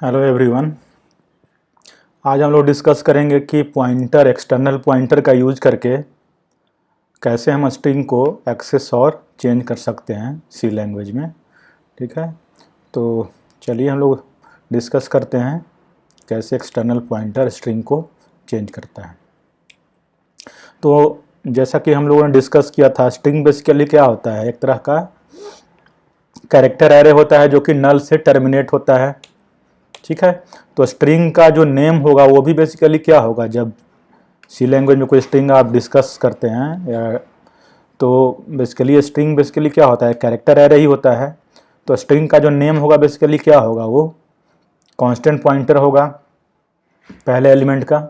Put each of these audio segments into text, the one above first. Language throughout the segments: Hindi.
Hello everyone. आज हम लोग डिस्कस करेंगे कि पॉइंटर एक्सटर्नल पॉइंटर का यूज करके कैसे हम स्ट्रिंग को एक्सेस और चेंज कर सकते हैं सी लैंग्वेज में। ठीक है, तो चलिए हम लोग डिस्कस करते हैं कैसे एक्सटर्नल पॉइंटर स्ट्रिंग को चेंज करता है। तो जैसा कि हम लोगों ने डिस्कस किया था, स्ट्रिंग बेसिकली क्या होता है, एक तरह का कैरेक्टर एरे होता है जो कि नल से टर्मिनेट होता है। ठीक है, तो स्ट्रिंग का जो नेम होगा वो भी बेसिकली क्या होगा, जब सी लैंग्वेज में कोई स्ट्रिंग आप डिस्कस करते हैं या तो बेसिकली स्ट्रिंग बेसिकली क्या होता है, कैरेक्टर एरे ही होता है। तो स्ट्रिंग का जो नेम होगा बेसिकली क्या होगा, वो कांस्टेंट पॉइंटर होगा पहले एलिमेंट का।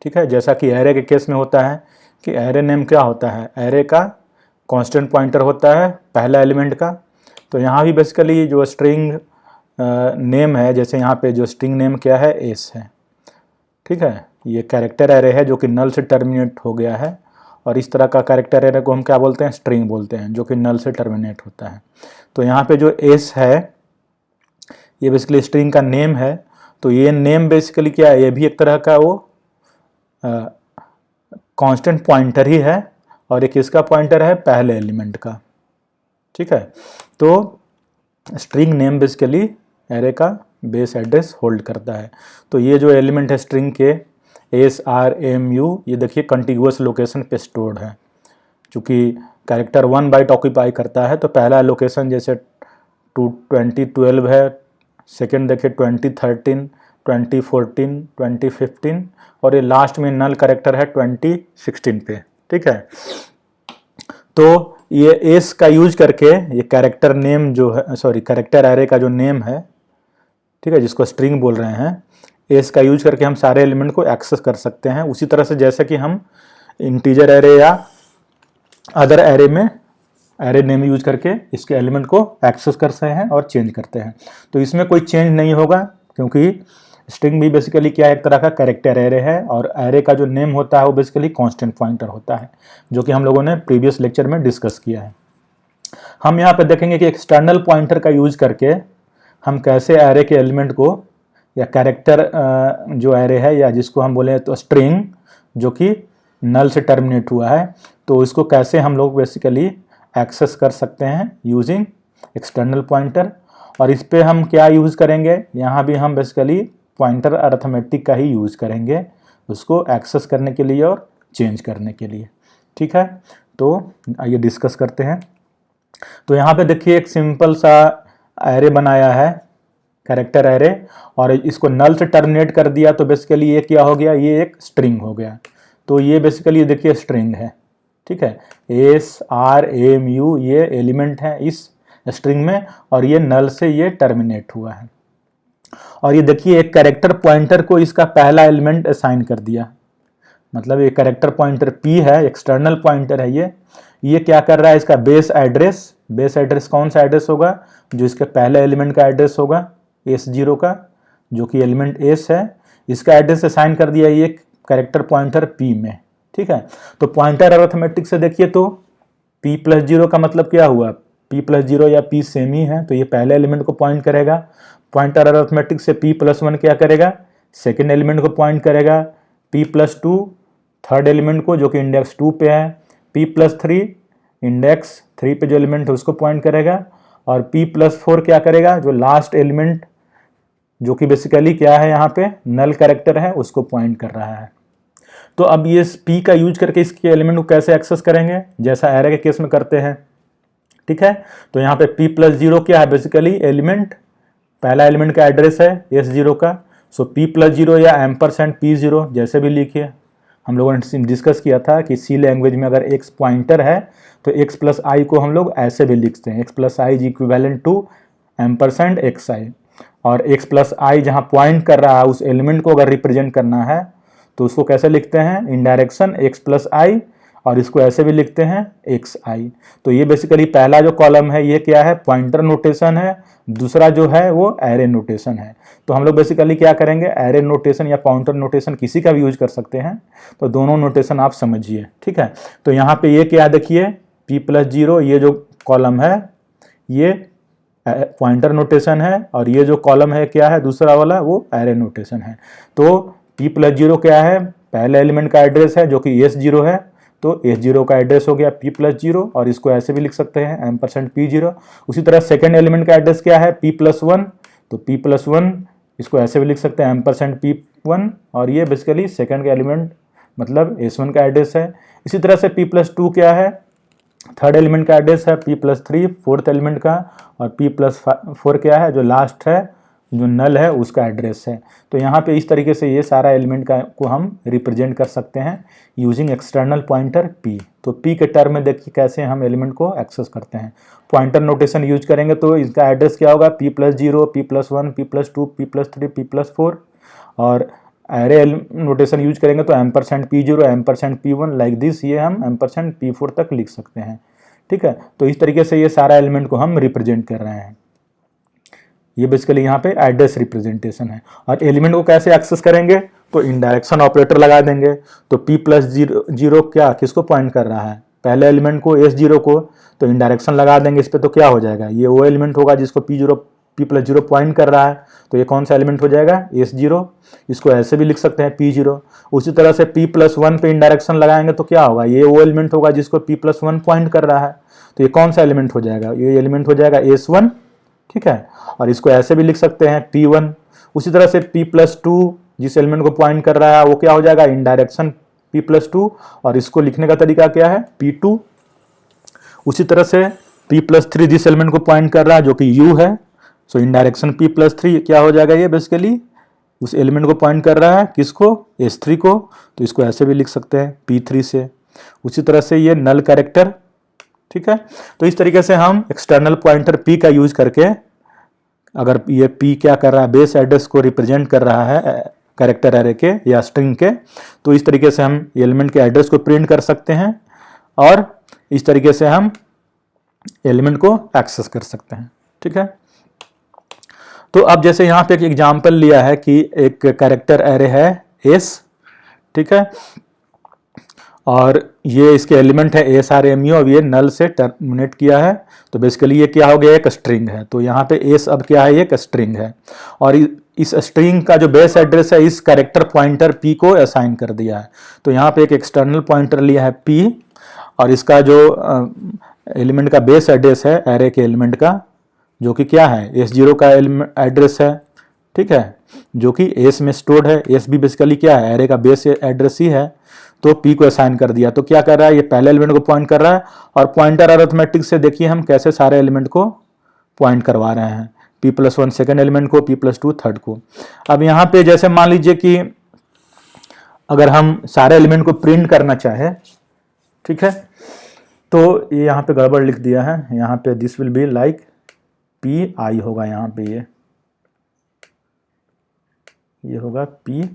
ठीक है, जैसा कि एरे के केस में होता है कि एरे नेम क्या होता है, एरे का कांस्टेंट पॉइंटर होता है पहला एलिमेंट का। तो यहाँ भी बेसिकली जो स्ट्रिंग नेम है, जैसे यहाँ पे जो स्ट्रिंग नेम क्या है, एस है। ठीक है, ये कैरेक्टर एरे है जो कि नल से टर्मिनेट हो गया है, और इस तरह का कैरेक्टर एरे को हम क्या बोलते हैं, स्ट्रिंग बोलते हैं, जो कि नल से टर्मिनेट होता है। तो यहाँ पे जो एस है ये बेसिकली स्ट्रिंग का नेम है। तो ये नेम बेसिकली क्या है, ये भी एक तरह का वो कांस्टेंट पॉइंटर ही है, और एक इसका पॉइंटर है पहले एलिमेंट का। ठीक है, तो स्ट्रिंग नेम बेसिकली एरे का बेस एड्रेस होल्ड करता है। तो ये जो एलिमेंट है स्ट्रिंग के एस आर एम यू, ये देखिए कंटिग्यूअस लोकेशन पे स्टोर्ड है। चूँकि कैरेक्टर 1 बाइट ऑक्यूपाई करता है, तो पहला लोकेशन जैसे 2012 है, सेकेंड देखिए 2013, 2014, 2015, और ये लास्ट में नल कैरेक्टर है 2016 पे। ठीक है, तो ये एस का यूज करके ये कैरेक्टर नेम जो है, सॉरी कैरेक्टर एरे का जो नेम है, ठीक है, जिसको स्ट्रिंग बोल रहे हैं, एस का यूज करके हम सारे एलिमेंट को एक्सेस कर सकते हैं। उसी तरह से जैसे कि हम इंटीजर एरे या अदर एरे में एरे नेम यूज करके इसके एलिमेंट को एक्सेस करते हैं और चेंज करते हैं। तो इसमें कोई चेंज नहीं होगा, क्योंकि स्ट्रिंग भी बेसिकली क्या है, एक तरह का कैरेक्टर एरे है, और एरे का जो नेम होता है वो बेसिकली कांस्टेंट पॉइंटर होता है, जो कि हम लोगों ने प्रीवियस लेक्चर में डिस्कस किया है। हम यहाँ पे देखेंगे कि एक्सटर्नल पॉइंटर का यूज करके हम कैसे एरे के एलिमेंट को या कैरेक्टर जो एरे है या जिसको हम बोले तो स्ट्रिंग जो कि नल से टर्मिनेट हुआ है, तो इसको कैसे हम लोग बेसिकली एक्सेस कर सकते हैं यूजिंग एक्सटर्नल पॉइंटर। और इस पे हम क्या यूज़ करेंगे, यहाँ भी हम बेसिकली पॉइंटर अरिथमेटिक का ही यूज़ करेंगे उसको एक्सेस करने के लिए और चेंज करने के लिए। ठीक है, तो आइए डिस्कस करते हैं। तो यहाँ पे देखिए एक सिंपल सा एरे बनाया है, कैरेक्टर एरे, और इसको नल से टर्मिनेट कर दिया, तो बेसिकली ये क्या हो गया, ये एक स्ट्रिंग हो गया। तो ये बेसिकली देखिए स्ट्रिंग है। ठीक है, एस आर एम यू ये एलिमेंट है इस स्ट्रिंग में, और ये नल से ये टर्मिनेट हुआ है। और ये देखिए एक कैरेक्टर पॉइंटर को इसका पहला एलिमेंट असाइन कर दिया, मतलब ये कैरेक्टर पॉइंटर p है, एक्सटर्नल पॉइंटर है ये क्या कर रहा है, इसका बेस एड्रेस कौन सा एड्रेस होगा, जो इसके पहले एलिमेंट का एड्रेस होगा S0 का, जो कि एलिमेंट S है, इसका एड्रेस असाइन कर दिया ये कैरेक्टर पॉइंटर p में। ठीक है, तो पॉइंटर अरिथमेटिक से देखिए तो p प्लस 0 का मतलब क्या हुआ, p प्लस 0 या p सेम ही है, तो ये पहले एलिमेंट को पॉइंट करेगा। पॉइंटर अरिथमेटिक से p प्लस 1 क्या करेगा, सेकेंड एलिमेंट को पॉइंट करेगा। p प्लस 2 थर्ड एलिमेंट को जो कि इंडेक्स 2 पे है। p प्लस 3 इंडेक्स 3 पे जो एलिमेंट है उसको पॉइंट करेगा। और p प्लस 4 क्या करेगा, जो लास्ट एलिमेंट जो कि बेसिकली क्या है, यहाँ पे नल कैरेक्टर है, उसको पॉइंट कर रहा है। तो अब ये p का यूज करके इसके एलिमेंट को कैसे एक्सेस करेंगे, जैसा एरे के केस में करते हैं। ठीक है, तो यहाँ पे p प्लस 0 क्या है, बेसिकली एलिमेंट, पहला एलिमेंट का एड्रेस है S0 का। सो p प्लस 0 या एम्परसेंड p0 जैसे भी लिखिए। हम लोगों ने डिस्कस किया था कि सी लैंग्वेज में अगर x पॉइंटर है तो x प्लस आई को हम लोग ऐसे भी लिखते हैं, x plus I is equivalent to ampersand xi। और x प्लस आई जहाँ पॉइंट कर रहा है उस एलिमेंट को अगर रिप्रेजेंट करना है तो उसको कैसे लिखते हैं, इन डायरेक्शन x प्लस आई, और इसको ऐसे भी लिखते हैं xi। तो ये बेसिकली पहला जो कॉलम है ये क्या है, पॉइंटर नोटेशन है, दूसरा जो है वो एरे नोटेशन है। तो हम लोग बेसिकली क्या करेंगे, एरे नोटेशन या पॉइंटर नोटेशन किसी का भी यूज कर सकते हैं, तो दोनों नोटेशन आप समझिए। ठीक है, तो यहाँ पे ये क्या देखिए p प्लस 0 ये जो कॉलम है ये पॉइंटर नोटेशन है, और ये जो कॉलम है क्या है दूसरा वाला, वो एरे नोटेशन है। तो p+0 क्या है, पहले एलिमेंट का एड्रेस है जो कि S0 है, तो S0 का एड्रेस हो गया p+0, और इसको ऐसे भी लिख सकते हैं %p0। उसी तरह सेकेंड एलिमेंट का एड्रेस क्या है p+1, तो p+1 इसको ऐसे भी लिख सकते हैं %p1, और ये बेसिकली सेकेंड का एलिमेंट मतलब S1 का एड्रेस है। इसी तरह से p+2 क्या है, थर्ड एलिमेंट का एड्रेस है p+3 फोर्थ एलिमेंट का, और p+4 क्या है जो लास्ट है, जो नल है उसका एड्रेस है। तो यहाँ पे इस तरीके से ये सारा एलिमेंट को हम रिप्रेजेंट कर सकते हैं यूजिंग एक्सटर्नल पॉइंटर p। तो p के टर्म में देखिए कैसे हम एलिमेंट को एक्सेस करते हैं। पॉइंटर नोटेशन यूज करेंगे तो इसका एड्रेस क्या होगा, p+0, p+1, p+2, p+3, p+4, और एरे नोटेशन यूज करेंगे तो %p0, %p1 लाइक दिस, ये हम %p4 तक लिख सकते हैं। ठीक है, तो इस तरीके से ये सारा एलिमेंट को हम रिप्रेजेंट कर रहे हैं। ये बेसिकली यहाँ पे एड्रेस रिप्रेजेंटेशन है। और एलिमेंट को कैसे एक्सेस करेंगे, तो इनडायरेक्शन ऑपरेटर लगा देंगे। तो p+0 क्या किसको पॉइंट कर रहा है, पहले एलिमेंट को S0 को, तो इनडायरेक्शन लगा देंगे इस पर, तो क्या हो जाएगा, ये वो एलिमेंट होगा जिसको p+0 पॉइंट कर रहा है। तो ये कौन सा एलिमेंट हो जाएगा, S0। इसको ऐसे भी लिख सकते हैं p0। उसी तरह से p+1 पे इनडायरेक्शन लगाएंगे तो क्या होगा, ये वो एलिमेंट होगा जिसको p+1 पॉइंट कर रहा है। तो ये कौन सा एलिमेंट हो जाएगा, ये एलिमेंट हो जाएगा S1। ठीक है, और इसको ऐसे भी लिख सकते हैं p1। उसी तरह से p+2 जिस एलिमेंट को पॉइंट कर रहा है वो क्या हो जाएगा, इनडायरेक्शन p+2, और इसको लिखने का तरीका क्या है, p2। उसी तरह से p+3 जिस एलिमेंट को पॉइंट कर रहा है जो कि u है, सो इनडायरेक्शन p+3 क्या हो जाएगा, ये बेसिकली उस एलिमेंट को पॉइंट कर रहा है किसको, S3 को, तो इसको ऐसे भी लिख सकते हैं p3 से। उसी तरह से ये नल कैरेक्टर। ठीक है, तो इस तरीके से हम एक्सटर्नल पॉइंटर p का यूज करके, अगर ये p क्या कर रहा है, बेस एड्रेस को रिप्रेजेंट कर रहा है कैरेक्टर एरे के या स्ट्रिंग के, तो इस तरीके से हम एलिमेंट के एड्रेस को प्रिंट कर सकते हैं, और इस तरीके से हम एलिमेंट को एक्सेस कर सकते हैं। ठीक है, तो अब जैसे यहाँ पे एक एग्जांपल लिया है कि एक कैरेक्टर एरे है S। ठीक है, और ये इसके एलिमेंट है SRMU, और ये नल से टर्मिनेट किया है, तो बेसिकली ये क्या हो गया, एक स्ट्रिंग है। तो यहाँ पे S अब क्या है, एक स्ट्रिंग है, और इस स्ट्रिंग का जो बेस एड्रेस है इस कैरेक्टर पॉइंटर p को असाइन कर दिया है। तो यहाँ पे एक एक्सटर्नल पॉइंटर लिया है p, और इसका जो एलिमेंट का बेस एड्रेस है एरे के एलिमेंट का, जो कि क्या है, S0 का एड्रेस है। ठीक है, जो कि S में स्टोर्ड है। S भी बेसिकली क्या है, एरे का बेस एड्रेस ही है। तो p को असाइन कर दिया, तो क्या कर रहा है, ये पहले एलिमेंट को पॉइंट कर रहा है, और पॉइंटर अरिथमेटिक से देखिए हम कैसे सारे एलिमेंट को पॉइंट करवा रहे हैं, p+1 सेकेंड एलिमेंट को, p+2 थर्ड को। अब यहाँ पे जैसे मान लीजिए कि अगर हम सारे एलिमेंट को प्रिंट करना चाहे, ठीक है, तो ये यहाँ पे गड़बड़ लिख दिया है, यहाँ पे this will be like pi होगा, यहाँ पे ये होगा pi।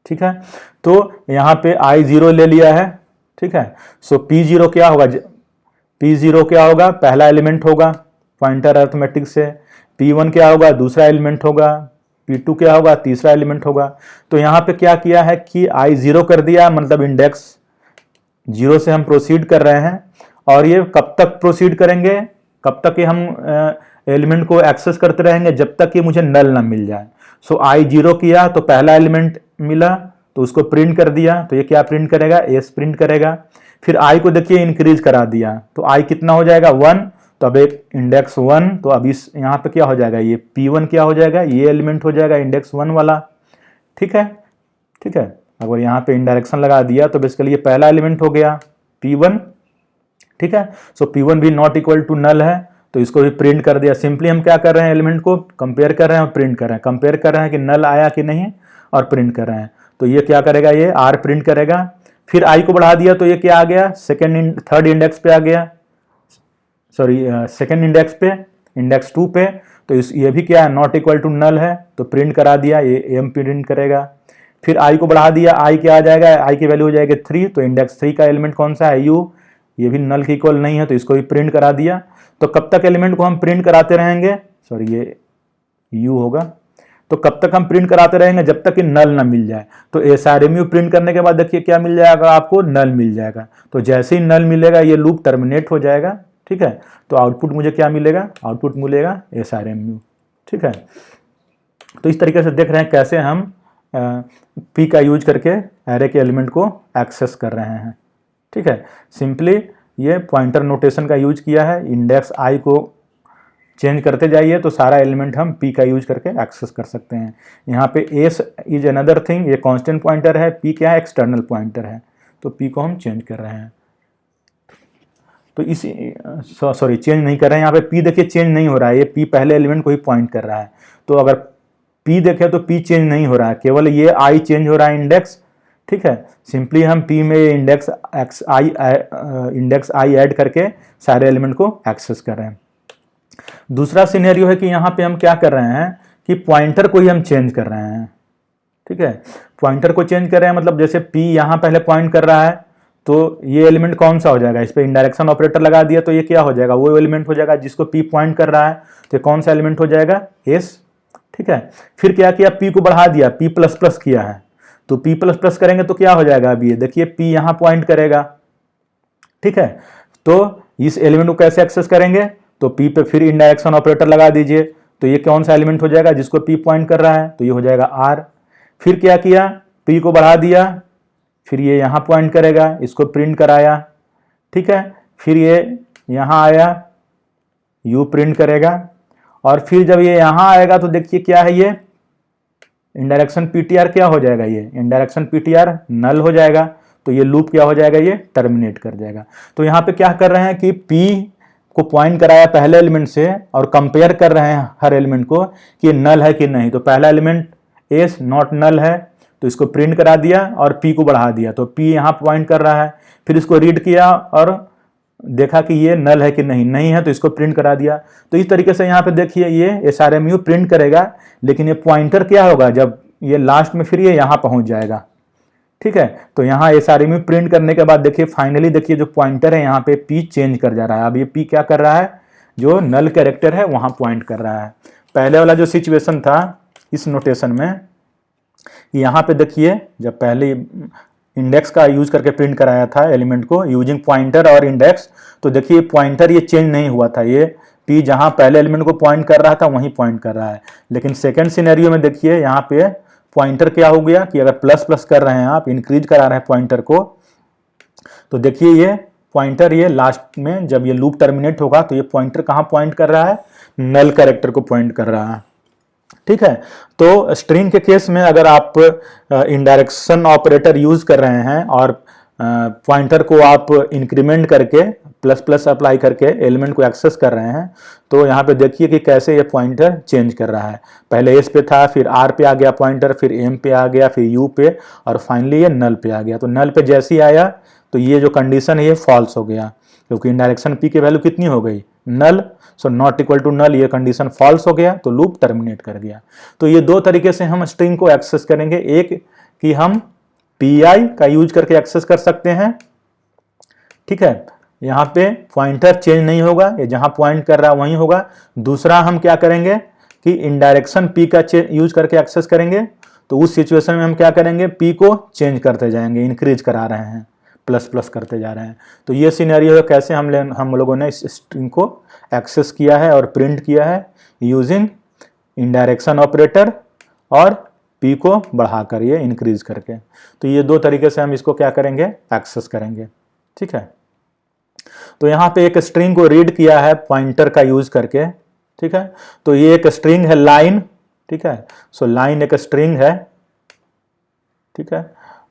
ठीक है, तो यहाँ पे I0 ले लिया है। ठीक है, सो p0 क्या होगा, p0 क्या होगा, पहला एलिमेंट होगा पॉइंटर अरिथमेटिक से, p1 क्या होगा, दूसरा एलिमेंट होगा, p2 क्या होगा, तीसरा एलिमेंट होगा। तो यहाँ पे क्या किया है कि I0 कर दिया, मतलब इंडेक्स 0 से हम प्रोसीड कर रहे हैं, और ये कब तक प्रोसीड करेंगे, कब तक ये हम एलिमेंट को एक्सेस करते रहेंगे, जब तक कि मुझे नल ना मिल जाए। सो I0 किया तो पहला एलिमेंट मिला, तो उसको प्रिंट कर दिया, तो ये क्या प्रिंट करेगा, S प्रिंट करेगा। फिर I को देखिए इंक्रीज करा दिया, तो I कितना हो जाएगा, 1। तो अब एक इंडेक्स 1, तो अब इस यहाँ पे क्या हो जाएगा, ये p1 क्या हो जाएगा, ये एलिमेंट हो जाएगा इंडेक्स 1 वाला। ठीक है, ठीक है, अगर यहाँ पे इनडायरेक्शन लगा दिया तो बेसिकली ये पहला एलिमेंट हो गया p1। ठीक है, सो p1 भी नॉट इक्वल टू नल है, तो इसको भी प्रिंट कर दिया। सिंपली हम क्या कर रहे हैं, एलिमेंट को कंपेयर कर रहे हैं और प्रिंट कर रहे हैं, कंपेयर कर रहे हैं कि नल आया कि नहीं, और प्रिंट कर रहे हैं। तो ये क्या करेगा, ये r प्रिंट करेगा। फिर I को बढ़ा दिया तो ये क्या आ गया, थर्ड इंडेक्स पे आ गया, सॉरी सेकेंड इंडेक्स पे, इंडेक्स 2 पे। तो ये भी क्या है, नॉट इक्वल टू नल है, तो प्रिंट करा दिया, ये m प्रिंट करेगा। फिर I को बढ़ा दिया, I क्या आ जाएगा, I की वैल्यू हो जाएगी 3, तो इंडेक्स 3 का एलिमेंट कौन सा है, u, ये भी नल के इक्वल नहीं है, तो इसको भी प्रिंट करा दिया। तो कब तक एलिमेंट को हम प्रिंट कराते रहेंगे, सॉरी ये u होगा, तो कब तक हम प्रिंट कराते रहेंगे, जब तक कि नल ना मिल जाए। तो SRMU प्रिंट करने के बाद देखिए क्या मिल जाएगा, आपको नल मिल जाएगा। तो जैसे ही नल मिलेगा ये लूप टर्मिनेट हो जाएगा। ठीक है। तो आउटपुट मुझे क्या मिलेगा, आउटपुट मिलेगा SRMU, ठीक है। तो इस तरीके से देख रहे हैं कैसे हम P का यूज करके एरे के एलिमेंट को एक्सेस कर रहे हैं, ठीक है। सिंपली ये पॉइंटर नोटेशन का यूज किया है, इंडेक्स I को चेंज करते जाइए तो सारा एलिमेंट हम P का यूज करके एक्सेस कर सकते हैं। यहाँ पे S इज अनदर थिंग, ये कांस्टेंट पॉइंटर है, P क्या है, एक्सटर्नल पॉइंटर है, तो P को हम चेंज कर रहे हैं। तो इसी सॉरी चेंज नहीं कर रहे हैं, यहाँ पे P देखिए चेंज नहीं हो रहा है, ये P पहले एलिमेंट को ही पॉइंट कर रहा है। तो अगर P देखें तो P चेंज नहीं हो रहा है, केवल ये I चेंज हो रहा है इंडेक्स, ठीक है। सिंपली हम P में इंडेक्स I ऐड करके सारे एलिमेंट को एक्सेस कर रहे हैं। दूसरा सिनेरियो है कि यहाँ पे हम क्या कर रहे हैं कि पॉइंटर को ही हम चेंज कर रहे हैं, ठीक है। पॉइंटर को चेंज कर रहे हैं मतलब जैसे P यहाँ पहले पॉइंट कर रहा है, तो ये एलिमेंट कौन सा हो जाएगा, इस पर इंडायरेक्शन ऑपरेटर लगा दिया तो ये क्या हो जाएगा, वो एलिमेंट हो जाएगा जिसको P पॉइंट कर रहा है, तो कौन सा एलिमेंट हो जाएगा, S, ठीक है। फिर क्या किया, P को बढ़ा दिया, P प्लस प्लस किया है, तो P प्लस प्लस करेंगे तो क्या हो जाएगा, अभी ये देखिए P यहाँ पॉइंट करेगा, ठीक है। तो इस एलिमेंट को कैसे एक्सेस करेंगे, तो P पे फिर इंडायरेक्शन ऑपरेटर लगा दीजिए, तो ये कौन सा एलिमेंट हो जाएगा जिसको P पॉइंट कर रहा है, तो ये हो जाएगा R। फिर क्या किया, P को बढ़ा दिया, फिर ये यहाँ पॉइंट करेगा, इसको प्रिंट कराया, ठीक है। फिर ये यहाँ आया, U प्रिंट करेगा, और फिर जब ये यहाँ आएगा तो देखिए क्या है, ये इंडायरेक्शन PTR क्या हो जाएगा, ये इंडायरेक्शन PTR नल हो जाएगा, तो ये लूप क्या हो जाएगा, ये टर्मिनेट कर जाएगा। तो यहाँ पे क्या कर रहे हैं कि P को पॉइंट कराया पहले एलिमेंट से और कंपेयर कर रहे हैं हर एलिमेंट को कि नल है कि नहीं। तो पहला एलिमेंट S नॉट नल है, तो इसको प्रिंट करा दिया और P को बढ़ा दिया, तो P यहाँ पॉइंट कर रहा है। फिर इसको रीड किया और देखा कि ये नल है कि नहीं है, तो इसको प्रिंट करा दिया। तो इस तरीके से यहाँ पे देखिए ये SRMU प्रिंट करेगा, लेकिन ये पॉइंटर क्या होगा, जब ये लास्ट में फिर ये यहाँ पहुँच जाएगा, ठीक है। तो यहाँ SRMU प्रिंट करने के बाद देखिए फाइनली देखिए जो पॉइंटर है यहाँ पे P चेंज कर जा रहा है। अब ये P क्या कर रहा है, जो नल कैरेक्टर है वहाँ पॉइंट कर रहा है। पहले वाला जो सिचुएशन था इस नोटेशन में, यहाँ पे देखिए जब पहले इंडेक्स का यूज करके प्रिंट कराया था एलिमेंट को यूजिंग पॉइंटर और इंडेक्स, तो देखिए पॉइंटर ये चेंज नहीं हुआ था, ये P जहाँ पहले एलिमेंट को पॉइंट कर रहा था वहीं पॉइंट कर रहा है। लेकिन सेकेंड सिनेरियो में देखिए यहाँ पे पॉइंटर क्या हो गया कि अगर प्लस प्लस कर रहे हैं आप, इंक्रीज करा रहे हैं पॉइंटर को, तो देखिए ये पॉइंटर ये लास्ट में जब ये लूप टर्मिनेट होगा तो ये पॉइंटर कहाँ पॉइंट कर रहा है, नल कैरेक्टर को पॉइंट कर रहा है, ठीक है। तो स्ट्रिंग के केस में अगर आप इंडायरेक्शन ऑपरेटर यूज कर रहे हैं और पॉइंटर को आप इंक्रीमेंट करके प्लस प्लस अप्लाई करके एलिमेंट को एक्सेस कर रहे हैं, तो यहाँ पे देखिए कि कैसे ये पॉइंटर चेंज कर रहा है। पहले S पे था, फिर R पे आ गया पॉइंटर, फिर M पे आ गया, फिर U पे, और फाइनली ये नल पे आ गया। तो नल पे जैसे ही आया तो ये जो कंडीशन है ये फॉल्स हो गया, क्योंकि इंडायरेक्शन P की वैल्यू कितनी हो गई, null, so not equal to null, ये कंडीशन फॉल्स हो गया, तो लूप टर्मिनेट कर गया। तो ये दो तरीके से हम स्ट्रिंग को एक्सेस करेंगे, एक कि हम PI का यूज करके एक्सेस कर सकते हैं, ठीक है, यहाँ पे पॉइंटर चेंज नहीं होगा, ये जहाँ पॉइंट कर रहा है वहीं होगा। दूसरा हम क्या करेंगे कि इंडायरेक्शन P का यूज करके एक्सेस करेंगे, तो उस सिचुएशन में हम क्या करेंगे, P को चेंज करते जाएंगे, इंक्रीज करा रहे हैं, प्लस प्लस करते जा रहे हैं। तो ये सिनेरियो है कैसे हम लोगों ने इस स्ट्रिंग को एक्सेस किया है और प्रिंट किया है यूजिंग इंडायरेक्शन ऑपरेटर और P को बढ़ाकर, ये इंक्रीज करके। तो ये दो तरीके से हम इसको क्या करेंगे, एक्सेस करेंगे, ठीक है। तो यहाँ पे एक स्ट्रिंग को रीड किया है पॉइंटर का यूज करके, ठीक है। तो ये एक स्ट्रिंग है लाइन, ठीक है। सो लाइन एक स्ट्रिंग है, ठीक है।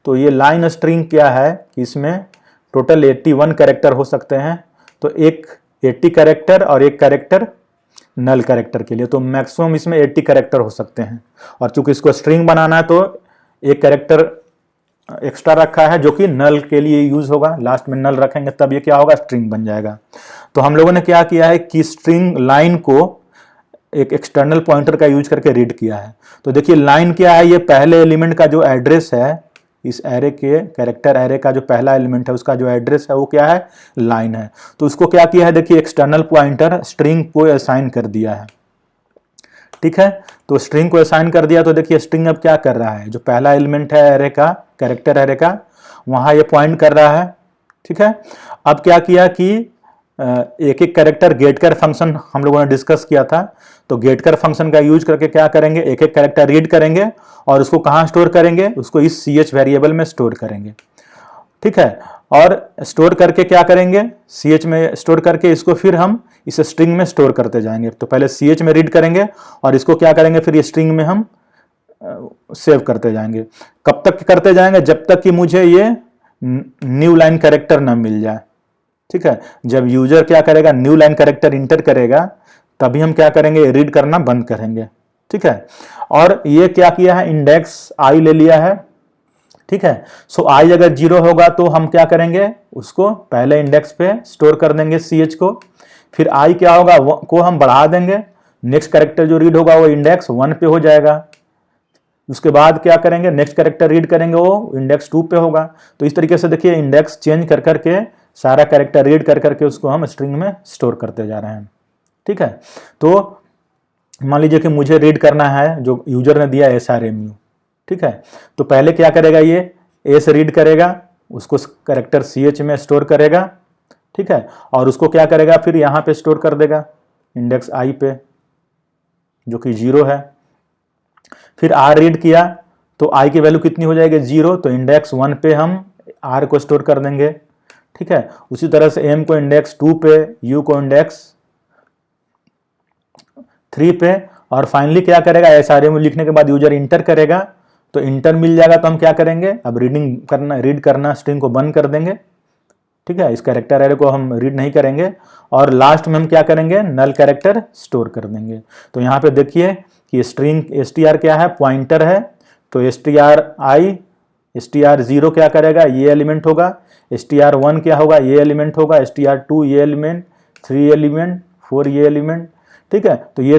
तो ये लाइन स्ट्रिंग क्या है, इसमें टोटल 81 कैरेक्टर हो सकते हैं, तो एक 80 कैरेक्टर और एक कैरेक्टर नल कैरेक्टर के लिए, तो मैक्सिमम इसमें 80 कैरेक्टर हो सकते हैं। और चूंकि इसको स्ट्रिंग बनाना है तो एक कैरेक्टर एक्स्ट्रा रखा है जो कि नल के लिए यूज होगा, लास्ट में नल रखेंगे तब ये क्या होगा, स्ट्रिंग बन जाएगा। तो हम लोगों ने क्या किया है कि स्ट्रिंग लाइन को एक एक्सटर्नल पॉइंटर का यूज करके रीड किया है। तो देखिए लाइन क्या है, ये पहले एलिमेंट का जो एड्रेस है, इस एरे के कैरेक्टर एरे का जो पहला एलिमेंट है उसका जो एड्रेस है वो क्या है, लाइन है। तो उसको क्या किया है, देखिए एक्सटर्नल पॉइंटर स्ट्रिंग को असाइन कर दिया है, ठीक है। तो स्ट्रिंग को असाइन कर दिया, तो देखिए स्ट्रिंग अब क्या कर रहा है, जो पहला एलिमेंट है एरे का, कैरेक्टर एरे का, वहां ये पॉइंट कर रहा है, ठीक है। अब क्या किया कि एक एक कैरेक्टर गेटकर फंक्शन हम लोगों ने डिस्कस किया था। तो गेटकर फंक्शन का यूज करके क्या करेंगे, एक एक कैरेक्टर रीड करेंगे और उसको कहाँ स्टोर करेंगे, उसको इस ch वेरिएबल में स्टोर करेंगे। ठीक है, और स्टोर करके क्या करेंगे, ch में स्टोर करके इसको फिर हम इस स्ट्रिंग में स्टोर करते जाएंगे। तो पहले ch में रीड करेंगे और इसको क्या करेंगे, फिर ये स्ट्रिंग में हम सेव करते जाएंगे। कब तक करते जाएंगे, जब तक कि मुझे ये न्यू लाइन कैरेक्टर ना मिल जाए। ठीक है, जब यूजर क्या करेगा, न्यू लाइन कैरेक्टर इंटर करेगा, तभी हम क्या करेंगे, रीड करना बंद करेंगे। ठीक है, और ये क्या किया है, इंडेक्स आई ले लिया है। ठीक है, सो आई अगर 0 होगा तो हम क्या करेंगे, उसको पहले इंडेक्स पे स्टोर कर देंगे ch को। फिर आई क्या होगा, को हम बढ़ा देंगे, नेक्स्ट कैरेक्टर जो रीड होगा वो इंडेक्स 1 पे हो जाएगा। उसके बाद क्या करेंगे, नेक्स्ट कैरेक्टर रीड करेंगे वो इंडेक्स 2 पे होगा। तो इस तरीके से देखिए इंडेक्स चेंज कर करके सारा कैरेक्टर रीड कर करके उसको हम स्ट्रिंग में स्टोर करते जा रहे हैं। ठीक है, तो मान लीजिए कि मुझे रीड करना है जो यूजर ने दिया SRMU। ठीक है, तो पहले क्या करेगा, ये ए से रीड करेगा, उसको कैरेक्टर ch में स्टोर करेगा। ठीक है, और उसको क्या करेगा, फिर यहाँ पे स्टोर कर देगा इंडेक्स i पे जो कि 0 है। फिर r रीड किया तो i की वैल्यू कितनी हो जाएगी, 0, तो इंडेक्स 1 पे हम r को स्टोर कर देंगे। ठीक है, उसी तरह से m को इंडेक्स 2 पे, u को इंडेक्स 3 पे, और फाइनली क्या करेगा, SRMU लिखने के बाद यूजर इंटर करेगा तो इंटर मिल जाएगा। तो हम क्या करेंगे, अब रीड करना स्ट्रिंग को बंद कर देंगे। ठीक है, इस कैरेक्टर एरे को हम रीड नहीं करेंगे और लास्ट में हम क्या करेंगे, नल कैरेक्टर स्टोर कर देंगे। तो यहाँ पे देखिए कि स्ट्रिंग str क्या है, पॉइंटर है। तो str0 क्या करेगा, ये एलिमेंट होगा, str1 क्या होगा, ये एलिमेंट होगा, str2 ये एलिमेंट, 3 एलिमेंट, 4 ये एलिमेंट। ठीक है, तो ये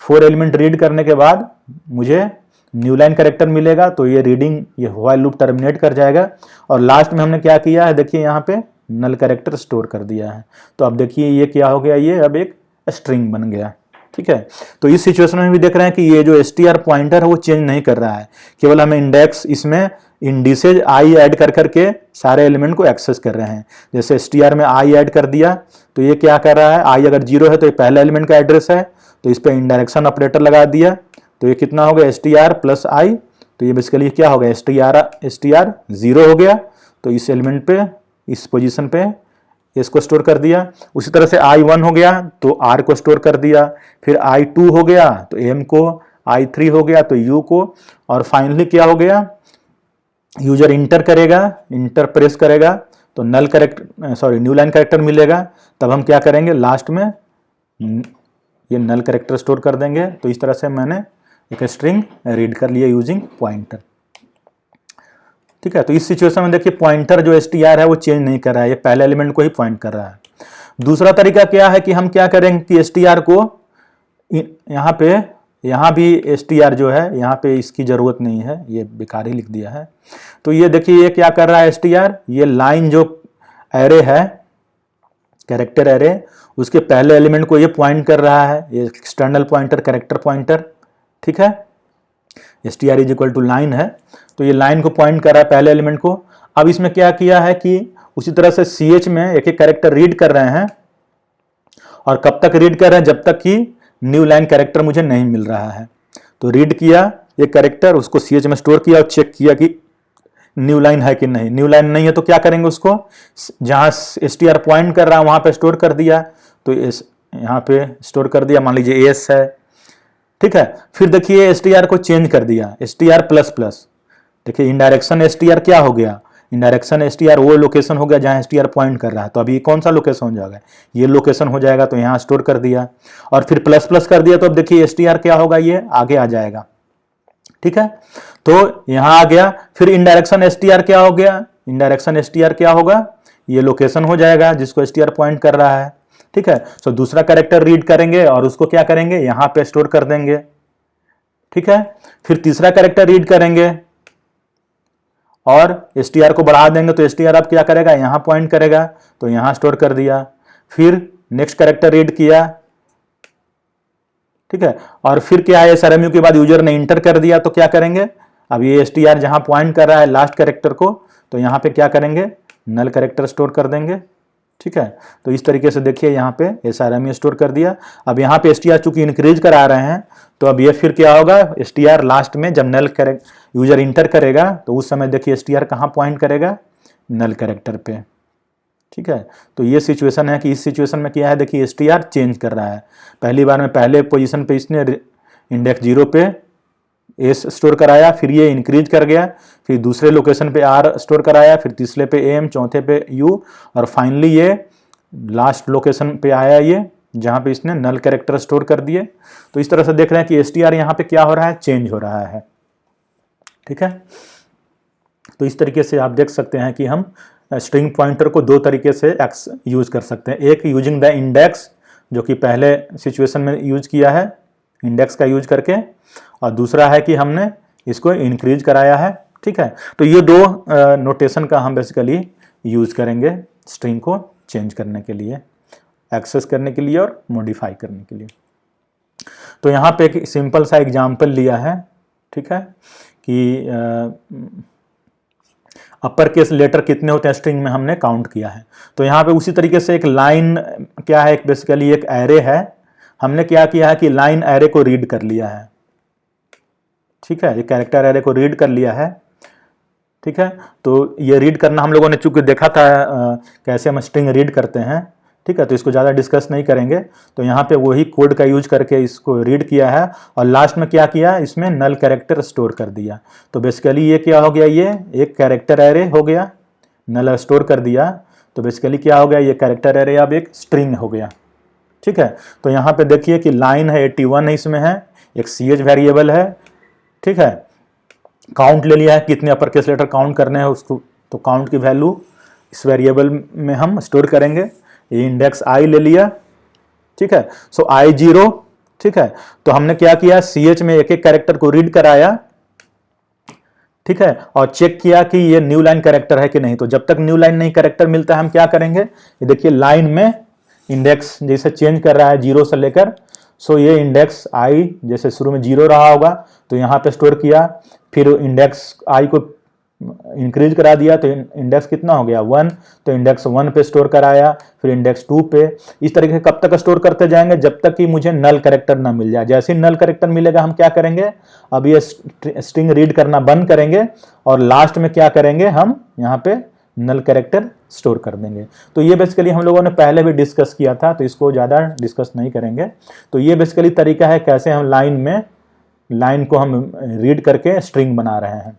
4 एलिमेंट रीड करने के बाद मुझे न्यू लाइन कैरेक्टर मिलेगा। तो ये रीडिंग, ये व्हाइल लूप टर्मिनेट कर जाएगा और लास्ट में हमने क्या किया है, देखिए यहाँ पे नल कैरेक्टर स्टोर कर दिया है। तो अब देखिए ये क्या हो गया, ये अब एक स्ट्रिंग बन गया। ठीक है, तो इस सिचुएशन में भी देख रहे हैं कि ये जो str पॉइंटर है वो चेंज नहीं कर रहा है, केवल हमें इंडेक्स इसमें इंडिसेज i ऐड कर करके सारे एलिमेंट को एक्सेस कर रहे हैं। जैसे str में i ऐड कर दिया तो ये क्या कर रहा है, i अगर 0 है तो ये पहले एलिमेंट का एड्रेस है, तो इस पर इंडायरेक्शन ऑपरेटर लगा दिया तो ये कितना हो गया, str प्लस i। तो ये बेसिकली क्या हो गया, str 0 हो गया। तो इस एलिमेंट पे, इस पोजीशन पे इसको स्टोर कर दिया। उसी तरह से i1 हो गया तो r को स्टोर कर दिया, फिर i2 हो गया तो m को, i3 हो गया तो u को, और फाइनली क्या हो गया, यूजर इंटर करेगा, इंटर प्रेस करेगा तो न्यू लाइन कैरेक्टर मिलेगा। तब हम क्या करेंगे, लास्ट में ये नल कैरेक्टर स्टोर कर देंगे। तो इस तरह से मैंने एक स्ट्रिंग रीड कर लिया यूजिंग पॉइंटर। ठीक है, तो इस सिचुएशन में देखिए पॉइंटर जो str है वो चेंज नहीं कर रहा है, ये पहले एलिमेंट को ही पॉइंट कर रहा है। दूसरा तरीका क्या है कि हम क्या करेंगे कि str को यहाँ भी str जो है, यहाँ पे इसकी जरूरत नहीं है, ये बेकार ही लिख दिया है। तो ये देखिए ये क्या कर रहा है str, ये लाइन जो एरे है, कैरेक्टर एरे, उसके पहले एलिमेंट को ये पॉइंट कर रहा है, ये एक्सटर्नल पॉइंटर, कैरेक्टर पॉइंटर। ठीक है, str is equal to line है, तो ये लाइन को पॉइंट कर रहा है पहले एलिमेंट को। अब इसमें क्या किया है कि उसी तरह से ch में एक एक कैरेक्टर रीड कर रहे हैं, और कब तक रीड कर रहे हैं, जब तक कि न्यू लाइन कैरेक्टर मुझे नहीं मिल रहा है। तो रीड किया एक कैरेक्टर, उसको ch में स्टोर किया और चेक किया कि न्यू लाइन है कि नहीं। न्यू लाइन नहीं है तो क्या करेंगे, उसको जहां str पॉइंट कर रहा है वहां पे स्टोर कर दिया। तो यहाँ पे स्टोर कर दिया, मान लीजिए s है। ठीक है, फिर देखिए str को चेंज कर दिया, str प्लस प्लस। देखिए इंडायरेक्शन str क्या हो गया, इंडायरेक्शन str वो लोकेशन हो गया जहां str पॉइंट कर रहा है। तो अभी कौन सा लोकेशन हो जाएगा, ये लोकेशन हो जाएगा। तो यहाँ स्टोर कर दिया और फिर प्लस प्लस कर दिया, तो अब देखिए str क्या होगा, ये आगे आ जाएगा। ठीक है, तो यहाँ आ गया। फिर इंडायरेक्शन str क्या हो गया, इंडायरेक्शन str क्या होगा, ये लोकेशन हो जाएगा जिसको str पॉइंट कर रहा है। ठीक है, तो दूसरा कैरेक्टर रीड करेंगे और उसको क्या करेंगे, यहाँ पे स्टोर कर देंगे। ठीक है, फिर तीसरा कैरेक्टर रीड करेंगे और str को बढ़ा देंगे, तो str अब क्या करेगा, यहाँ पॉइंट करेगा, तो यहाँ स्टोर कर दिया। फिर नेक्स्ट कैरेक्टर रीड किया। ठीक है, और फिर क्या है, SRMU के बाद यूजर ने इंटर कर दिया, तो क्या करेंगे, अब ये str जहां पॉइंट कर रहा है लास्ट कैरेक्टर को, तो यहाँ पे क्या करेंगे, नल कैरेक्टर स्टोर कर देंगे। ठीक है। तो इस तरीके से देखिए यहाँ पे SRM में स्टोर कर दिया। अब यहाँ पे str चूंकि इंक्रीज करा रहे हैं तो अब ये फिर क्या होगा, str लास्ट में जब नल यूजर इंटर करेगा तो उस समय देखिए str कहाँ पॉइंट करेगा, नल कैरेक्टर पे। ठीक है, तो ये सिचुएशन है कि इस सिचुएशन में क्या है, देखिए str चेंज कर रहा है। पहली बार में पहले पोजीशन पे इसने इंडेक्स 0 पे एस स्टोर कराया, फिर ये इंक्रीज कर गया, फिर दूसरे लोकेशन पे आर स्टोर कराया, फिर तीसरे पे एम, चौथे पे यू, और फाइनली ये लास्ट लोकेशन पे आया ये जहाँ पे इसने नल कैरेक्टर स्टोर कर दिए। तो इस तरह से देख रहे हैं कि एसटीआर यहाँ पे क्या हो रहा है, चेंज हो रहा है। ठीक है, तो इस तरीके से आप देख सकते हैं कि हम स्ट्रिंग पॉइंटर को दो तरीके से यूज कर सकते हैं। एक यूजिंग द इंडेक्स, जो कि पहले सिचुएशन में यूज किया है इंडेक्स का यूज करके, और दूसरा है कि हमने इसको इंक्रीज कराया है। ठीक है, तो ये दो नोटेशन का हम बेसिकली यूज करेंगे स्ट्रिंग को चेंज करने के लिए, एक्सेस करने के लिए और मॉडिफाई करने के लिए। तो यहाँ पे एक सिंपल सा एग्जांपल लिया है। ठीक है, कि अपर केस लेटर कितने होते हैं स्ट्रिंग में हमने काउंट किया है। तो यहाँ पे उसी तरीके से एक लाइन क्या है, एक बेसिकली एक एरे है। हमने क्या किया है कि लाइन एरे को रीड कर लिया है। ठीक है, ये कैरेक्टर एरे को रीड कर लिया है। ठीक है, तो ये रीड करना हम लोगों ने चूंकि देखा था कैसे हम स्ट्रिंग रीड करते हैं। ठीक है, तो इसको ज़्यादा डिस्कस नहीं करेंगे। तो यहाँ पे वही कोड का यूज करके इसको रीड किया है और लास्ट में क्या किया, इसमें नल कैरेक्टर स्टोर कर दिया। तो बेसिकली ये क्या हो गया, ये एक कैरेक्टर एरे हो गया, नल स्टोर कर दिया। तो बेसिकली क्या हो गया, ये कैरेक्टर एरे अब एक स्ट्रिंग हो गया। ठीक है, तो यहाँ पे देखिए कि लाइन है 81 है, इसमें है एक ch वेरिएबल है। ठीक है, काउंट ले लिया है, कितने अपर केस लेटर काउंट करने हैं उसको, तो काउंट की वैल्यू इस वेरिएबल में हम स्टोर करेंगे। ये इंडेक्स i ले लिया। ठीक है, सो i0। ठीक है, तो हमने क्या किया, ch में एक एक कैरेक्टर को रीड कराया। ठीक है, और चेक किया कि ये न्यू लाइन कैरेक्टर है कि नहीं। तो जब तक न्यू लाइन नहीं कैरेक्टर मिलता है हम क्या करेंगे, ये देखिए लाइन में इंडेक्स जैसे चेंज कर रहा है 0 से लेकर, सो ये इंडेक्स i जैसे शुरू में 0 रहा होगा तो यहाँ पे स्टोर किया, फिर इंडेक्स i को इंक्रीज करा दिया तो इंडेक्स कितना हो गया 1, तो इंडेक्स 1 पे स्टोर कराया, फिर इंडेक्स 2 पे। इस तरीके से कब तक स्टोर करते जाएंगे, जब तक कि मुझे नल कैरेक्टर ना मिल जाए। जैसे ही नल कैरेक्टर मिलेगा हम क्या करेंगे, अब ये स्ट्रिंग रीड करना बंद करेंगे और लास्ट में क्या करेंगे, हम यहाँ पे नल कैरेक्टर स्टोर कर देंगे। तो ये बेसिकली हम लोगों ने पहले भी डिस्कस किया था, तो इसको ज़्यादा डिस्कस नहीं करेंगे। तो ये बेसिकली तरीका है कैसे हम लाइन को हम रीड करके स्ट्रिंग बना रहे हैं।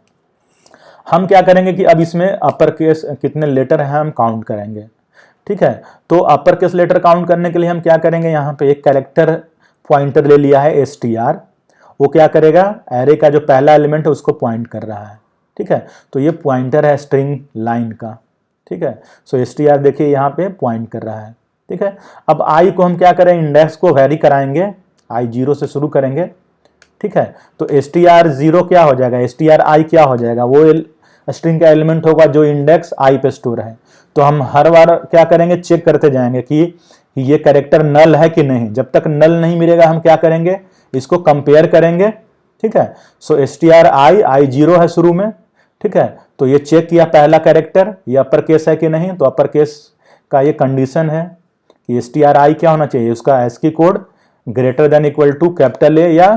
हम क्या करेंगे कि अब इसमें अपर केस कितने लेटर हैं हम काउंट करेंगे। ठीक है, तो अपर केस लेटर काउंट करने के लिए हम क्या करेंगे, यहाँ पे एक कैरेक्टर पॉइंटर ले लिया है str, वो क्या करेगा, एरे का जो पहला एलिमेंट है उसको पॉइंट कर रहा है। ठीक है, तो ये पॉइंटर है स्ट्रिंग लाइन का। ठीक है, सो str देखिए यहाँ पे पॉइंट कर रहा है। ठीक है, अब i को हम क्या करें, इंडेक्स को वेरी कराएंगे, i 0 से शुरू करेंगे। ठीक है, तो str 0 क्या हो जाएगा, str i क्या हो जाएगा, वो स्ट्रिंग का एलिमेंट होगा जो इंडेक्स i पे स्टोर है। तो हम हर बार क्या करेंगे, चेक करते जाएंगे कि ये कैरेक्टर नल है कि नहीं। जब तक नल नहीं मिलेगा हम क्या करेंगे, इसको कंपेयर करेंगे। ठीक है, सो str i 0 है शुरू में। ठीक है, तो ये चेक किया पहला कैरेक्टर ये अपर केस है कि नहीं, तो अपर केस का ये कंडीशन है कि str i क्या होना चाहिए, उसका ASCII code greater than equal to capital A या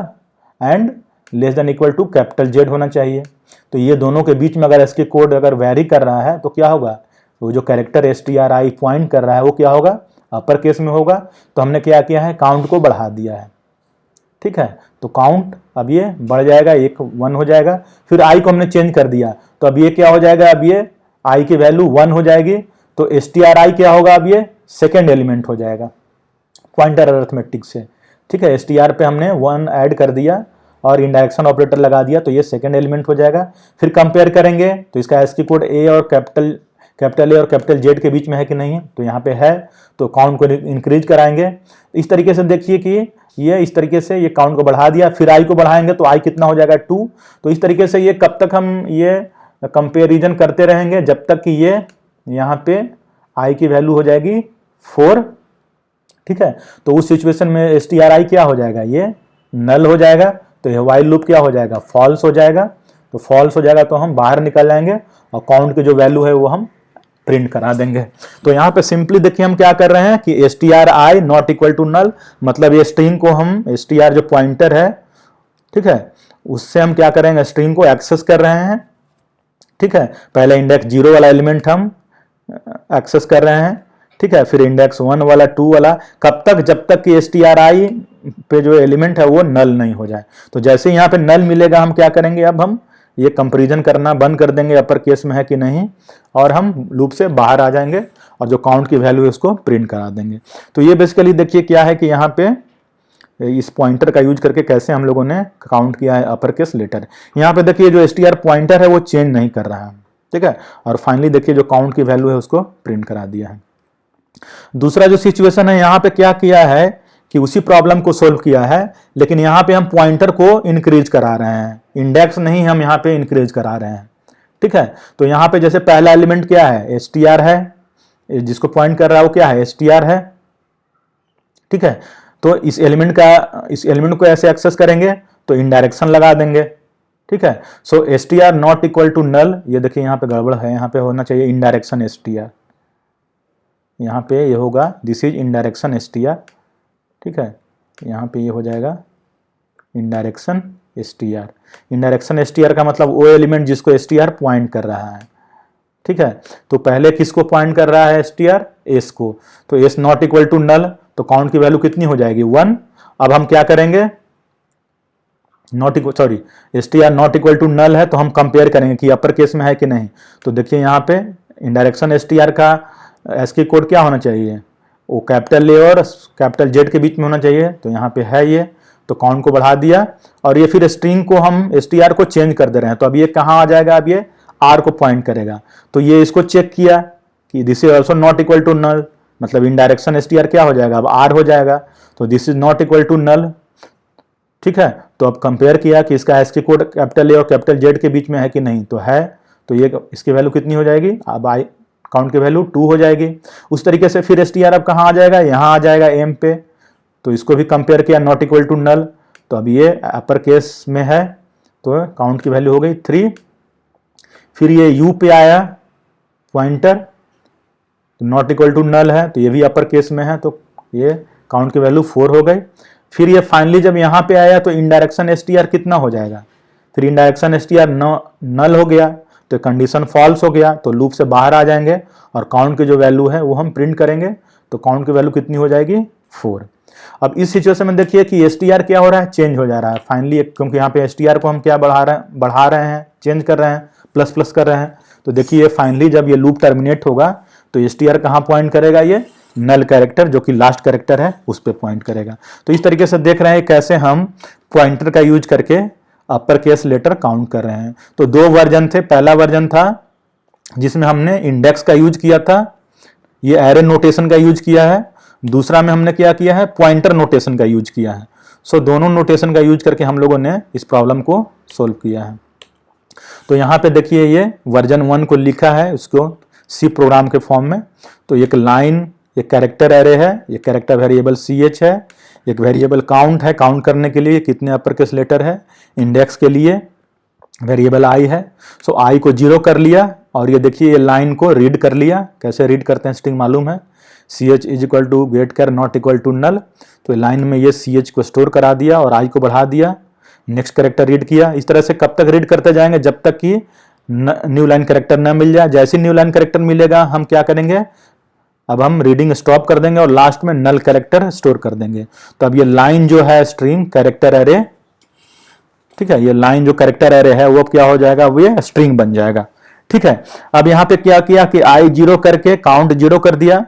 and less than equal to capital Z होना चाहिए। तो ये दोनों के बीच में अगर ASCII कोड अगर वेरी कर रहा है तो क्या होगा, वो जो कैरेक्टर str i पॉइंट कर रहा है वो क्या होगा, अपर केस में होगा। तो हमने क्या किया है, काउंट को बढ़ा दिया है। ठीक है, तो काउंट अब ये बढ़ जाएगा, 1 हो जाएगा। फिर i को हमने चेंज कर दिया तो अब ये क्या हो जाएगा, अब ये i की वैल्यू 1 हो जाएगी। तो str i क्या होगा, अब ये सेकेंड एलिमेंट हो जाएगा पॉइंटर अरिथमेटिक से। ठीक है, str पे हमने 1 ऐड कर दिया और इंडायरेक्शन ऑपरेटर लगा दिया तो ये सेकेंड एलिमेंट हो जाएगा। फिर कंपेयर करेंगे तो इसका ASCII कोड A और कैपिटल A और कैपिटल Z के बीच में है कि नहीं, तो यहाँ पे है, तो काउंट को इंक्रीज कराएंगे। इस तरीके से देखिए कि ये इस तरीके से ये काउंट को बढ़ा दिया, फिर i को बढ़ाएंगे तो i कितना हो जाएगा 2। तो इस तरीके से ये कब तक हम ये कंपेरिजन करते रहेंगे, जब तक कि ये यहाँ पे i की वैल्यू हो जाएगी 4। ठीक है, तो उस सिचुएशन में str i क्या हो जाएगा, ये नल हो जाएगा। तो ये वाइल लूप क्या हो जाएगा, फॉल्स हो जाएगा। तो फॉल्स हो जाएगा तो हम बाहर निकल जाएंगे और काउंट की जो वैल्यू है वो हम प्रिंट करा देंगे। तो यहाँ पे सिंपली देखिए हम क्या कर रहे हैं कि stri not equal to null, मतलब ये स्ट्रिंग को हम str जो पॉइंटर है, ठीक है, उससे हम क्या करेंगे, स्ट्रिंग को एक्सेस कर रहे हैं। ठीक है, पहले इंडेक्स 0 वाला एलिमेंट हम एक्सेस कर रहे हैं, ठीक है, फिर इंडेक्स 1 वाला 2 वाला, कब तक, जब तक कि stri पे जो एलिमेंट है वो नल नहीं हो जाए। तो जैसे यहाँ पे नल मिलेगा हम क्या करेंगे, अब हम ये कंपैरिजन करना बंद कर देंगे अपर केस में है कि नहीं, और हम लूप से बाहर आ जाएंगे और जो काउंट की वैल्यू है उसको प्रिंट करा देंगे। तो ये बेसिकली देखिए क्या है कि यहाँ पे इस पॉइंटर का यूज करके कैसे हम लोगों ने काउंट किया है अपर केस लेटर। यहाँ पे देखिए जो str पॉइंटर है वो चेंज नहीं कर रहा है, ठीक है, और फाइनली देखिए जो काउंट की वैल्यू है उसको प्रिंट करा दिया है। दूसरा जो सिचुएशन है, यहाँ पे क्या किया है कि उसी प्रॉब्लम को सोल्व किया है, लेकिन यहाँ पे हम पॉइंटर को इंक्रीज करा रहे हैं, इंडेक्स नहीं हम यहाँ पे इंक्रीज करा रहे हैं। ठीक है, तो यहाँ पे जैसे पहला एलिमेंट क्या है, str है, जिसको पॉइंट कर रहा है वो क्या है, str है। ठीक है, तो इस एलिमेंट को ऐसे एक्सेस करेंगे तो इनडायरेक्शन लगा देंगे। ठीक है, सो str not equal to null, ये देखिए यहाँ पे गड़बड़ है, यहाँ पे होना चाहिए इनडायरेक्शन str, यहाँ पे ये होगा दिस इज इनडायरेक्शन str। ठीक है, यहाँ पे ये हो जाएगा इनडायरेक्शन str। इनडायरेक्शन str का मतलब वो एलिमेंट जिसको str पॉइंट कर रहा है। ठीक है, तो पहले किसको पॉइंट कर रहा है str, s को, तो s not equal to null, तो काउंट की वैल्यू कितनी हो जाएगी 1। अब हम क्या करेंगे, str not equal to null है, तो हम कंपेयर करेंगे कि अपर केस में है कि नहीं। तो देखिए यहाँ पे इनडायरेक्शन str का एस्की कोड क्या होना चाहिए, वो कैपिटल ए और कैपिटल जेड के बीच में होना चाहिए, तो यहाँ पे है ये, तो काउंट को बढ़ा दिया, और ये फिर स्ट्रिंग को हम str को चेंज कर दे रहे हैं, तो अब ये कहाँ आ जाएगा, अब ये r को पॉइंट करेगा। तो ये इसको चेक किया कि this is also not equal to null, मतलब इनडायरेक्शन str क्या हो जाएगा, अब r हो जाएगा, तो this is not equal to null. ठीक है, तो अब कंपेयर किया कि इसका एस्की कोड कैपिटल ए और कैपिटल जेड के बीच में है कि नहीं, तो है, तो ये इसकी वैल्यू कितनी हो जाएगी, अब काउंट की वैल्यू 2 हो जाएगी। उस तरीके से फिर str अब कहाँ आ जाएगा, यहाँ आ जाएगा m पे, तो इसको भी कंपेयर किया नॉट इक्वल टू नल, तो अब ये अपर केस में है, तो काउंट की वैल्यू हो गई 3। फिर ये u पे आया pointer, not equal to null है, तो ये भी अपर केस में है, तो ये काउंट की वैल्यू 4 हो गई। फिर ये फाइनली जब यहाँ पे आया तो इनडायरेक्शन str कितना हो जाएगा, फिर इनडायरेक्शन str नल हो गया, तो कंडीशन फॉल्स हो गया, तो लूप से बाहर आ जाएंगे और काउंट की जो वैल्यू है वो हम प्रिंट करेंगे, तो काउंट की वैल्यू कितनी हो जाएगी 4। अब इस सिचुएशन में देखिए कि str क्या हो रहा है, चेंज हो जा रहा है फाइनली, क्योंकि यहाँ पे str को हम क्या बढ़ा रहे हैं, चेंज कर रहे हैं, प्लस प्लस कर रहे हैं। तो देखिए फाइनली जब ये लूप टर्मिनेट होगा तो str कहाँ पॉइंट करेगा, ये नल कैरेक्टर जो कि लास्ट कैरेक्टर है उस पर पॉइंट करेगा। तो इस तरीके से देख रहे हैं कैसे हम पॉइंटर का यूज करके अपर केस लेटर काउंट कर रहे हैं। तो 2 वर्जन थे, पहला वर्जन था जिसमें हमने इंडेक्स का यूज किया था, ये एरे नोटेशन का यूज किया है, दूसरा में हमने क्या किया है, पॉइंटर नोटेशन का यूज किया है। सो दोनों नोटेशन का यूज करके हम लोगों ने इस प्रॉब्लम को सोल्व किया है। तो यहाँ पे देखिए ये वर्जन 1 को लिखा है उसको सी प्रोग्राम के फॉर्म में। तो एक लाइन, एक कैरेक्टर एरे है, एक कैरेक्टर वेरिएबल ch है, एक वेरिएबल काउंट है, काउंट करने के लिए कितने अपर केस लेटर है, इंडेक्स के लिए वेरिएबल i है। सो i को 0 कर लिया, और ये देखिए ये लाइन को रीड कर लिया, कैसे रीड करते हैं स्ट्रिंग मालूम है, ch is equal to get कर नॉट इक्वल टू नल, तो लाइन में ये ch को स्टोर करा दिया और i को बढ़ा दिया, नेक्स्ट कैरेक्टर रीड किया। इस तरह से कब तक रीड करते जाएंगे, जब तक कि न्यू लाइन कैरेक्टर न मिल जाए। जैसे न्यू लाइन कैरेक्टर मिलेगा हम क्या करेंगे, अब हम रीडिंग स्टॉप कर देंगे और लास्ट में नल कैरेक्टर स्टोर कर देंगे। तो अब ये लाइन जो है स्ट्रिंग कैरेक्टर एरे, ठीक है, ये लाइन जो कैरेक्टर एरे है वो अब क्या हो जाएगा, वो ये स्ट्रिंग बन जाएगा। ठीक है, अब यहाँ पे क्या किया कि i 0 करके काउंट 0 कर दिया,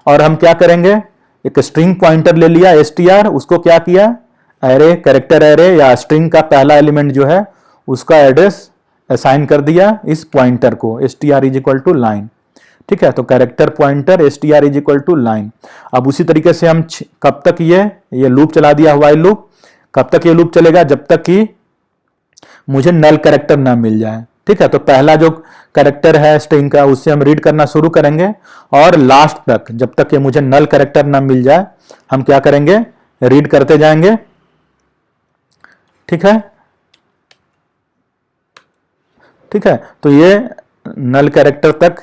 और हम क्या करेंगे, एक स्ट्रिंग पॉइंटर ले लिया str, उसको क्या किया, एरे कैरेक्टर एरे या स्ट्रिंग का पहला एलिमेंट जो है उसका एड्रेस असाइन कर दिया इस पॉइंटर को, str is equal to line. ठीक है, तो character pointer str is equal to line. अब उसी तरीके से हम कब तक ये लूप चला दिया, व्हाइल लूप, कब तक ये लूप चलेगा, जब तक कि मुझे नल कैरेक्टर ना मिल जाए। ठीक है, तो पहला जो कैरेक्टर है स्ट्रिंग का उससे हम रीड करना शुरू करेंगे, और लास्ट तक जब तक कि मुझे नल कैरेक्टर ना मिल जाए हम क्या करेंगे, रीड करते जाएंगे। ठीक है, ठीक है, तो ये नल कैरेक्टर तक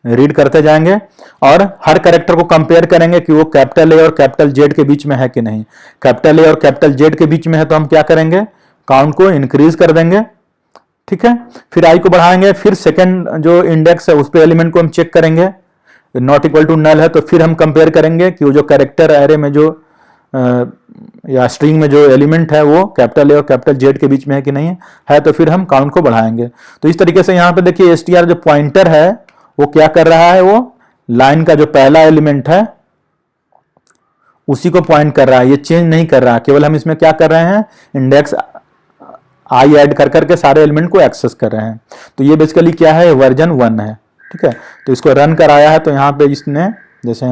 रीड करते जाएंगे और हर कैरेक्टर को कंपेयर करेंगे कि वो कैपिटल ए और कैपिटल जेड के बीच में है कि नहीं। कैपिटल ए और कैपिटल जेड के बीच में है तो हम क्या करेंगे, काउंट को इंक्रीज कर देंगे, ठीक है। फिर आई को बढ़ाएंगे, फिर सेकंड जो इंडेक्स है उस पे एलिमेंट को हम चेक करेंगे, नॉट इक्वल टू नल है तो फिर हम कंपेयर करेंगे कि वो जो कैरेक्टर एरे में जो या स्ट्रिंग में जो एलिमेंट है वो कैपिटल ए और कैपिटल जेड के बीच में है कि नहीं है, तो फिर हम काउंट को बढ़ाएंगे। तो इस तरीके से यहाँ पे देखिए str जो पॉइंटर है वो क्या कर रहा है, वो लाइन का जो पहला एलिमेंट है उसी को पॉइंट कर रहा है, ये चेंज नहीं कर रहा है। केवल हम इसमें क्या कर रहे हैं, इंडेक्स आई ऐड कर करके सारे एलिमेंट को एक्सेस कर रहे हैं। तो ये बेसिकली क्या है, वर्जन 1 है, ठीक है। तो इसको रन कराया है तो यहाँ पे इसने जैसे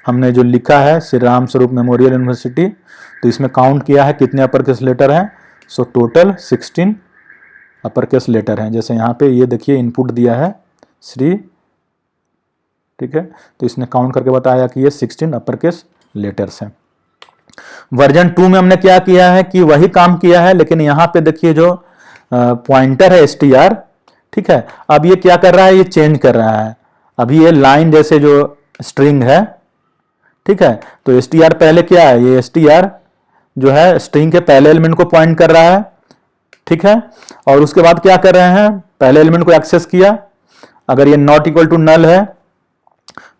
हमने जो लिखा है श्री राम स्वरूप मेमोरियल यूनिवर्सिटी, तो इसमें काउंट किया है कितने अपर केस लेटर हैं, so total 16 upper case letter हैं। जैसे यहाँ पे ये देखिए इनपुट दिया है श्री, ठीक है, तो इसने काउंट करके बताया कि ये 16 अपर केस लेटर्स हैं। वर्जन 2 में हमने क्या किया है कि वही काम किया है, लेकिन यहाँ पे देखिए जो पॉइंटर है str, ठीक है, अब ये क्या कर रहा है, ये चेंज कर रहा है। अभी ये लाइन जैसे जो स्ट्रिंग है, ठीक है, तो str पहले क्या है, ये str जो है स्ट्रिंग के पहले एलिमेंट को पॉइंट कर रहा है, ठीक है, और उसके बाद क्या कर रहे हैं, पहले एलिमेंट को एक्सेस किया, अगर ये नॉट इक्वल टू नल है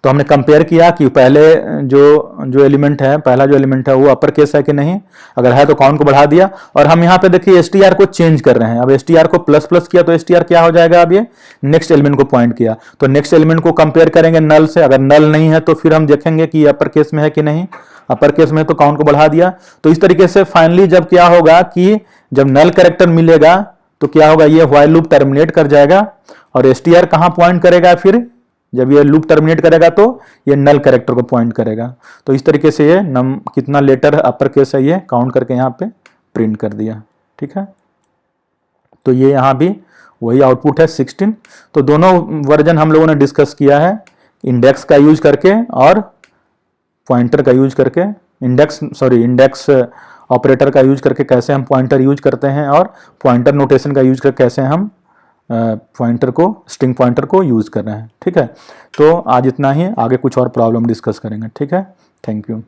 तो हमने कंपेयर किया कि पहले जो एलिमेंट है, पहला जो एलिमेंट है वो अपर केस है कि नहीं, अगर है तो काउंट को बढ़ा दिया। और हम यहाँ पे देखिए str को चेंज कर रहे हैं, अब str को प्लस प्लस किया तो str क्या हो जाएगा, अब ये नेक्स्ट एलिमेंट को पॉइंट किया, तो नेक्स्ट एलिमेंट को कंपेयर करेंगे नल से, अगर नल नहीं है तो फिर हम देखेंगे कि अपर केस में है कि नहीं, अपर केस में तो काउंट को बढ़ा दिया। तो इस तरीके से फाइनली जब क्या होगा कि जब नल कैरेक्टर मिलेगा तो क्या होगा, ये व्हाइल लूप टर्मिनेट कर जाएगा और str कहां पॉइंट करेगा, फिर जब ये लूप टर्मिनेट करेगा तो ये नल कैरेक्टर को पॉइंट करेगा। तो इस तरीके से ये कितना लेटर अपर केस है ये काउंट करके यहाँ पे प्रिंट कर दिया, ठीक है। तो ये यहाँ भी वही आउटपुट है 16। तो दोनों वर्जन हम लोगों ने डिस्कस किया है, इंडेक्स का यूज करके और पॉइंटर का यूज करके, इंडेक्स ऑपरेटर का यूज करके कैसे हम पॉइंटर यूज करते हैं और पॉइंटर नोटेशन का यूज करके कैसे हम पॉइंटर को, स्ट्रिंग पॉइंटर को यूज कर रहे हैं, ठीक है। तो आज इतना ही, आगे कुछ और प्रॉब्लम डिस्कस करेंगे, ठीक है। Thank you.